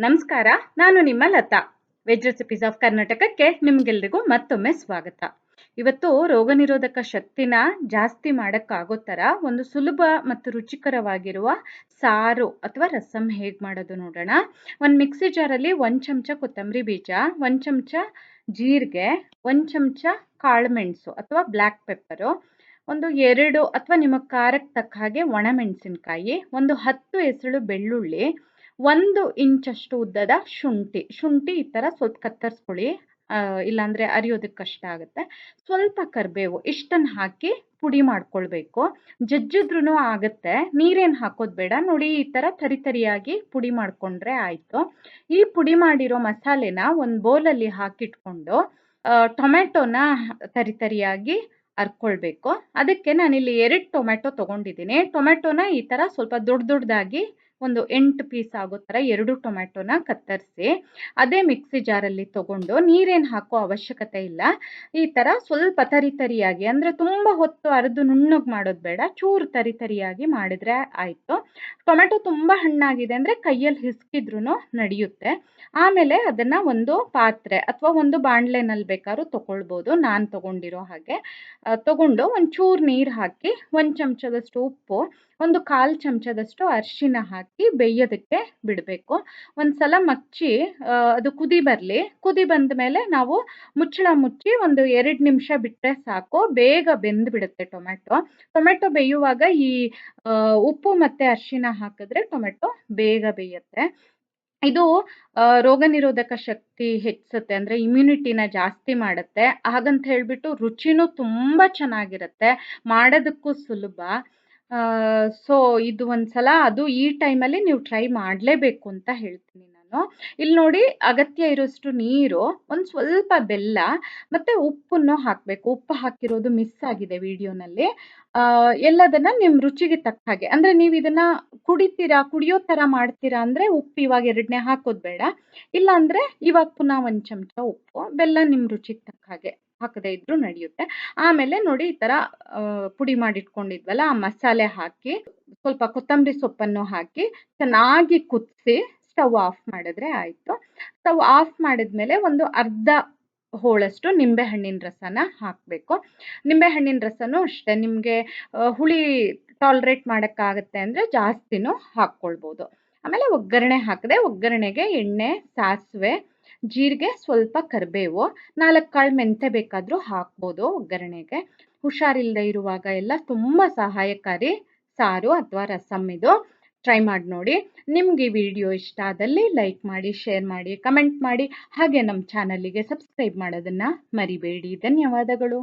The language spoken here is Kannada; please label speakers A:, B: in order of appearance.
A: ನಮಸ್ಕಾರ, ನಾನು ನಿಮ್ಮ ಲತಾ. ವೆಜ್ ರೆಸಿಪೀಸ್ ಆಫ್ ಕರ್ನಾಟಕಕ್ಕೆ ನಿಮ್ಗೆಲ್ರಿಗೂ ಮತ್ತೊಮ್ಮೆ ಸ್ವಾಗತ. ಇವತ್ತು ರೋಗನಿರೋಧಕ ಶಕ್ತಿನ ಜಾಸ್ತಿ ಮಾಡೋಕ್ಕಾಗೋ ಥರ ಒಂದು ಸುಲಭ ಮತ್ತು ರುಚಿಕರವಾಗಿರುವ ಸಾರು ಅಥವಾ ರಸಂ ಹೇಗೆ ಮಾಡೋದು ನೋಡೋಣ. ಒಂದು ಮಿಕ್ಸಿ ಜಾರಲ್ಲಿ 1 ಚಮಚ ಕೊತ್ತಂಬರಿ ಬೀಜ, 1 ಚಮಚ ಜೀರಿಗೆ, 1 ಚಮಚ ಕಾಳುಮೆಣಸು ಅಥವಾ ಬ್ಲ್ಯಾಕ್ ಪೆಪ್ಪರು, ಒಂದು 2 ಅಥವಾ ನಿಮ್ಮ ಖಾರಕ್ಕೆ ತಕ್ಕ ಹಾಗೆ ಒಣಮೆಣಸಿನಕಾಯಿ, ಒಂದು 10 ಎಸಳು ಬೆಳ್ಳುಳ್ಳಿ, 1 ಇಂಚಷ್ಟು ಉದ್ದದ ಶುಂಠಿ ಈ ಥರ ಸ್ವಲ್ಪ ಕತ್ತರಿಸ್ಕೊಳ್ಳಿ. ಇಲ್ಲಾಂದರೆ ಅರಿಯೋದಕ್ಕೆ ಕಷ್ಟ ಆಗುತ್ತೆ. ಸ್ವಲ್ಪ ಕರಿಬೇವು ಇಷ್ಟನ್ನು ಹಾಕಿ ಪುಡಿ ಮಾಡ್ಕೊಳ್ಬೇಕು. ಜಜ್ಜಿದ್ರೂ ಆಗುತ್ತೆ, ನೀರೇನು ಹಾಕೋದು ಬೇಡ. ನೋಡಿ, ಈ ಥರ ತರಿಯಾಗಿ ಪುಡಿ ಮಾಡಿಕೊಂಡ್ರೆ ಆಯಿತು. ಈ ಪುಡಿ ಮಾಡಿರೋ ಮಸಾಲೆನ ಒಂದು ಬೌಲಲ್ಲಿ ಹಾಕಿಟ್ಕೊಂಡು ಟೊಮೆಟೊನ ತರಿಯಾಗಿ ಅರ್ಕೊಳ್ಬೇಕು. ಅದಕ್ಕೆ ನಾನಿಲ್ಲಿ 2 ಟೊಮೆಟೊ ತೊಗೊಂಡಿದ್ದೀನಿ. ಟೊಮೆಟೊನ ಈ ಥರ ಸ್ವಲ್ಪ ದೊಡ್ಡದಾಗಿ ಒಂದು 8 ಪೀಸ್ ಆಗೋ ಥರ 2 ಟೊಮೆಟೊನ ಕತ್ತರಿಸಿ ಅದೇ ಮಿಕ್ಸಿ ಜಾರಲ್ಲಿ ತೊಗೊಂಡು, ನೀರೇನು ಹಾಕೋ ಅವಶ್ಯಕತೆ ಇಲ್ಲ. ಈ ಥರ ಸ್ವಲ್ಪ ತರಿಯಾಗಿ, ಅಂದರೆ ತುಂಬ ಹೊತ್ತು ಅರೆದು ನುಣ್ಣಗೆ ಮಾಡೋದು ಬೇಡ, ಚೂರು ತರಿಯಾಗಿ ಮಾಡಿದರೆ ಆಯಿತು. ಟೊಮೆಟೊ ತುಂಬ ಹಣ್ಣಾಗಿದೆ ಅಂದರೆ ಕೈಯಲ್ಲಿ ಹಿಸ್ಕಿದ್ರೂ ನಡೆಯುತ್ತೆ. ಆಮೇಲೆ ಅದನ್ನು ಒಂದು ಪಾತ್ರೆ ಅಥವಾ ಒಂದು ಬಾಣಲೆನಲ್ಲಿ ಬೇಕಾದ್ರೂ ತೊಗೊಳ್ಬೋದು. ನಾನು ತೊಗೊಂಡಿರೋ ಹಾಗೆ ತೊಗೊಂಡು ಒಂಚೂರು ನೀರು ಹಾಕಿ 1 ಚಮಚದಷ್ಟು ಉಪ್ಪು, ಒಂದು 1/4 ಚಮಚದಷ್ಟು ಅರಿಶಿನ ಹಾಕಿ ಬೇಯೋದಕ್ಕೆ ಬಿಡಬೇಕು. ಒಂದು ಸಲ ಮಚ್ಚಿ ಅದು ಕುದಿ ಬಂದ ಮೇಲೆ ನಾವು ಮುಚ್ಚಳ ಮುಚ್ಚಿ ಒಂದು 2 ನಿಮಿಷ ಬಿಟ್ಟರೆ ಸಾಕು, ಬೇಗ ಬೆಂದುಬಿಡುತ್ತೆ ಟೊಮೆಟೊ ಬೇಯುವಾಗ ಈ ಉಪ್ಪು ಮತ್ತು ಅರಿಶಿನ ಹಾಕಿದ್ರೆ ಟೊಮೆಟೊ ಬೇಗ ಬೇಯುತ್ತೆ. ಇದು ರೋಗನಿರೋಧಕ ಶಕ್ತಿ ಹೆಚ್ಚಿಸುತ್ತೆ, ಅಂದರೆ ಇಮ್ಯುನಿಟಿನ ಜಾಸ್ತಿ ಮಾಡುತ್ತೆ. ಹಾಗಂತ ಹೇಳಿಬಿಟ್ಟು ರುಚಿನೂ ತುಂಬ ಚೆನ್ನಾಗಿರುತ್ತೆ, ಮಾಡೋದಕ್ಕೂ ಸುಲಭ. ಸೊ ಇದು ಒಂದು ಸಲ ಅದು ಈ ಟೈಮಲ್ಲಿ ನೀವು ಟ್ರೈ ಮಾಡಲೇಬೇಕು ಅಂತ ಹೇಳ್ತೀನಿ ನಾನು. ಇಲ್ಲಿ ನೋಡಿ, ಅಗತ್ಯ ಇರೋಷ್ಟು ನೀರು, ಒಂದು ಸ್ವಲ್ಪ ಬೆಲ್ಲ ಮತ್ತು ಉಪ್ಪನ್ನು ಹಾಕಬೇಕು. ಉಪ್ಪು ಹಾಕಿರೋದು ಮಿಸ್ ಆಗಿದೆ ವಿಡಿಯೋನಲ್ಲಿ. ಎಲ್ಲದನ್ನು ನಿಮ್ಮ ರುಚಿಗೆ ತಕ್ಕ ಹಾಗೆ, ಅಂದರೆ ನೀವು ಇದನ್ನು ಕುಡಿಯೋ ಥರ ಮಾಡ್ತೀರಾ ಅಂದರೆ ಉಪ್ಪು ಇವಾಗ 2ನೇ ಹಾಕೋದು ಬೇಡ. ಇಲ್ಲಾಂದರೆ ಇವಾಗ ಪುನಃ 1 ಚಮಚ ಉಪ್ಪು, ಬೆಲ್ಲ ನಿಮ್ಮ ರುಚಿಗೆ ತಕ್ಕ ಹಾಗೆ ಹಾಕದೇ ಇದ್ರೂ ನಡೆಯುತ್ತೆ. ಆಮೇಲೆ ನೋಡಿ, ಈ ಥರ ಪುಡಿ ಮಾಡಿಟ್ಕೊಂಡಿದ್ವಲ್ಲ, ಆ ಮಸಾಲೆ ಹಾಕಿ ಸ್ವಲ್ಪ ಕೊತ್ತಂಬರಿ ಸೊಪ್ಪನ್ನು ಹಾಕಿ ಚೆನ್ನಾಗಿ ಕುದಿಸಿ ಸ್ಟವ್ ಆಫ್ ಮಾಡಿದ್ರೆ ಆಯಿತು. ಸ್ಟವ್ ಆಫ್ ಮಾಡಿದ್ಮೇಲೆ ಒಂದು ಅರ್ಧ ಹೋಳಷ್ಟು ನಿಂಬೆಹಣ್ಣಿನ ರಸನ ಹಾಕಬೇಕು. ನಿಂಬೆಹಣ್ಣಿನ ರಸನೂ ಅಷ್ಟೇ, ನಿಮಗೆ ಹುಳಿ ಟಾಲ್ರೇಟ್ ಮಾಡೋಕ್ಕಾಗತ್ತೆ ಅಂದರೆ ಜಾಸ್ತಿನೂ ಹಾಕ್ಕೊಳ್ಬೋದು. ಆಮೇಲೆ ಒಗ್ಗರಣೆ ಹಾಕಿದೆ. ಒಗ್ಗರಣೆಗೆ ಎಣ್ಣೆ, ಸಾಸಿವೆ, ಜೀರಿಗೆ, ಸ್ವಲ್ಪ ಕರಿಬೇವು, 4 ಕಾಳು ಮೆಂತೆ ಬೇಕಾದರೂ ಹಾಕ್ಬೋದು ಒಗ್ಗರಣೆಗೆ. ಹುಷಾರಿಲ್ಲದೆ ಇರುವಾಗ ಎಲ್ಲ ತುಂಬ ಸಹಾಯಕಾರಿ ಸಾರು ಅಥವಾ ರಸಮ್ ಇದು. ಟ್ರೈ ಮಾಡಿ ನೋಡಿ. ನಿಮ್ಗೆ ಈ ವಿಡಿಯೋ ಇಷ್ಟ ಆದಲ್ಲಿ ಲೈಕ್ ಮಾಡಿ, ಶೇರ್ ಮಾಡಿ, ಕಮೆಂಟ್ ಮಾಡಿ, ಹಾಗೆ ನಮ್ಮ ಚಾನಲಿಗೆ ಸಬ್ಸ್ಕ್ರೈಬ್ ಮಾಡೋದನ್ನು ಮರಿಬೇಡಿ. ಧನ್ಯವಾದಗಳು.